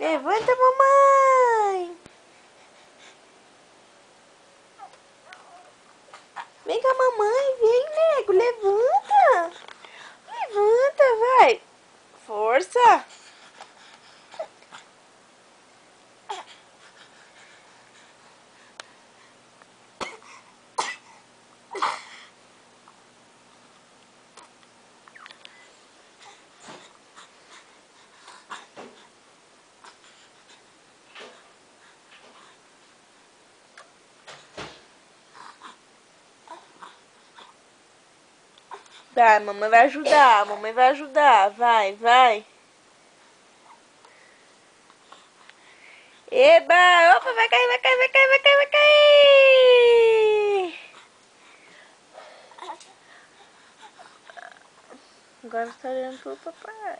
Levanta, mamãe. Vem com a mamãe, vem, nego, levanta. Levanta, vai. Força. Vai, mamãe vai ajudar, vai, vai. Eba, opa, vai cair, vai cair, vai cair, vai cair, vai cair. Agora você tá olhando pro papai.